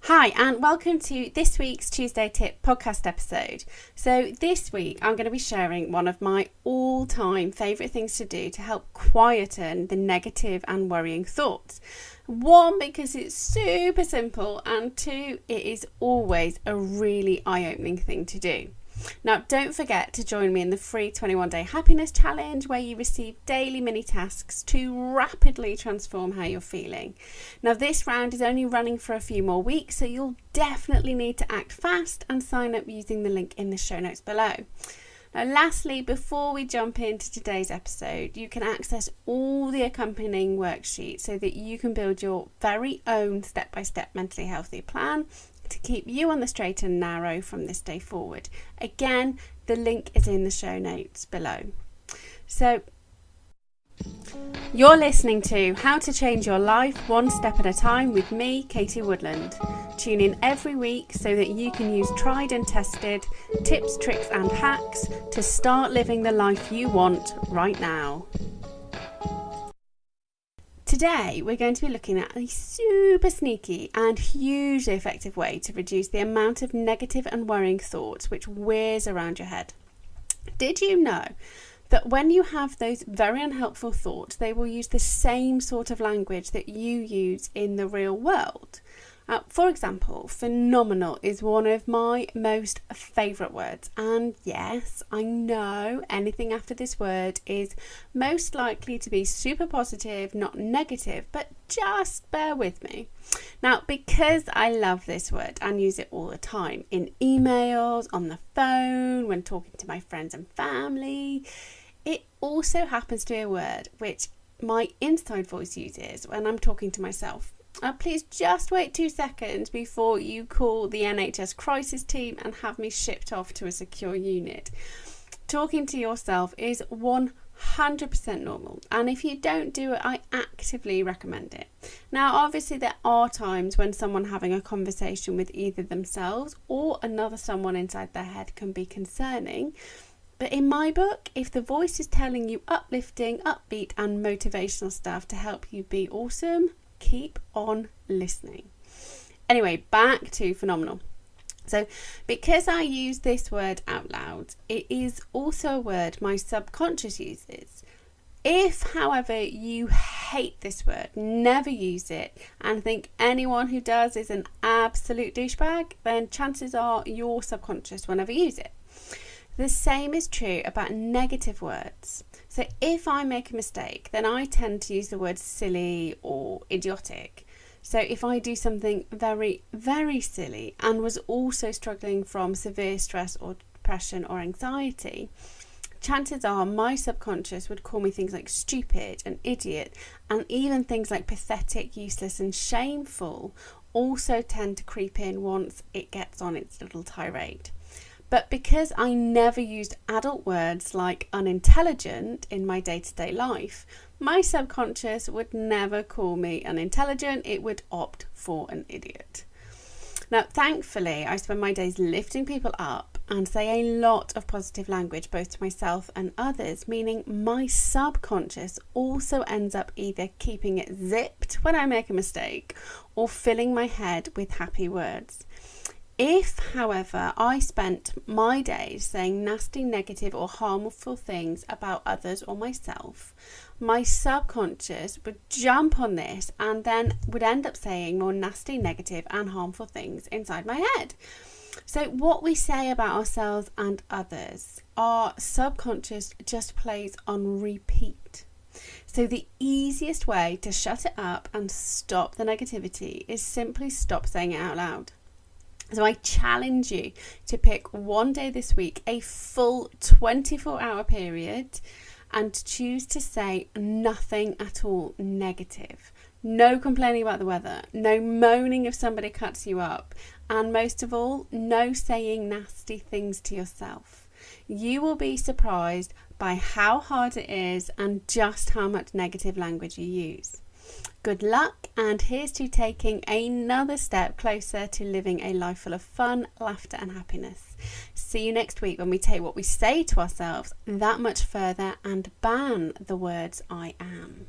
Hi, and welcome to this week's Tuesday Tip podcast episode. So this week I'm going to be sharing one of my all-time favourite things to do to help quieten the negative and worrying thoughts. One, because it's super simple, and two, it is always a really eye-opening thing to do. Now, don't forget to join me in the free 21-day happiness challenge, where you receive daily mini tasks to rapidly transform how you're feeling. Now, this round is only running for a few more weeks, so you'll definitely need to act fast and sign up using the link in the show notes below. Now, lastly, before we jump into today's episode, you can access all the accompanying worksheets so that you can build your very own step-by-step mentally healthy plan to keep you on the straight and narrow from this day forward. Again, the link is in the show notes below. So, you're listening to How to Change Your Life One Step at a Time with me, Katie Woodland. Tune in every week so that you can use tried and tested tips, tricks and hacks to start living the life you want right now. Today, we're going to be looking at a super sneaky and hugely effective way to reduce the amount of negative and worrying thoughts which whirs around your head. Did you know that when you have those very unhelpful thoughts, they will use the same sort of language that you use in the real world? For example, phenomenal is one of my most favourite words, and yes, I know anything after this word is most likely to be super positive, not negative, but just bear with me. Now, because I love this word and use it all the time in emails, on the phone, when talking to my friends and family, it also happens to be a word which my inside voice uses when I'm talking to myself. Please just wait 2 seconds before you call the NHS crisis team and have me shipped off to a secure unit. Talking to yourself is 100% normal, and if you don't do it, I actively recommend it. Now, obviously, there are times when someone having a conversation with either themselves or another someone inside their head can be concerning. But in my book, if the voice is telling you uplifting, upbeat and motivational stuff to help you be awesome, keep on listening. Anyway, back to phenomenal. So, because I use this word out loud, it is also a word my subconscious uses. If, however, you hate this word, never use it, and think anyone who does is an absolute douchebag, then chances are your subconscious will never use it. The same is true about negative words. So if I make a mistake, then I tend to use the word silly or idiotic. So if I do something very, very silly and was also struggling from severe stress or depression or anxiety, chances are my subconscious would call me things like stupid and idiot, and even things like pathetic, useless and shameful also tend to creep in once it gets on its little tirade. But because I never used adult words like unintelligent in my day-to-day life, my subconscious would never call me unintelligent. It would opt for an idiot. Now, thankfully, I spend my days lifting people up and say a lot of positive language, both to myself and others, meaning my subconscious also ends up either keeping it zipped when I make a mistake or filling my head with happy words. If, however, I spent my days saying nasty, negative or harmful things about others or myself, my subconscious would jump on this and then would end up saying more nasty, negative and harmful things inside my head. So what we say about ourselves and others, our subconscious just plays on repeat. So the easiest way to shut it up and stop the negativity is simply stop saying it out loud. So I challenge you to pick one day this week, a full 24-hour period, and choose to say nothing at all negative. No complaining about the weather, no moaning if somebody cuts you up, and most of all, no saying nasty things to yourself. You will be surprised by how hard it is and just how much negative language you use. Good luck, and here's to taking another step closer to living a life full of fun, laughter and happiness. See you next week when we take what we say to ourselves that much further and ban the words I am.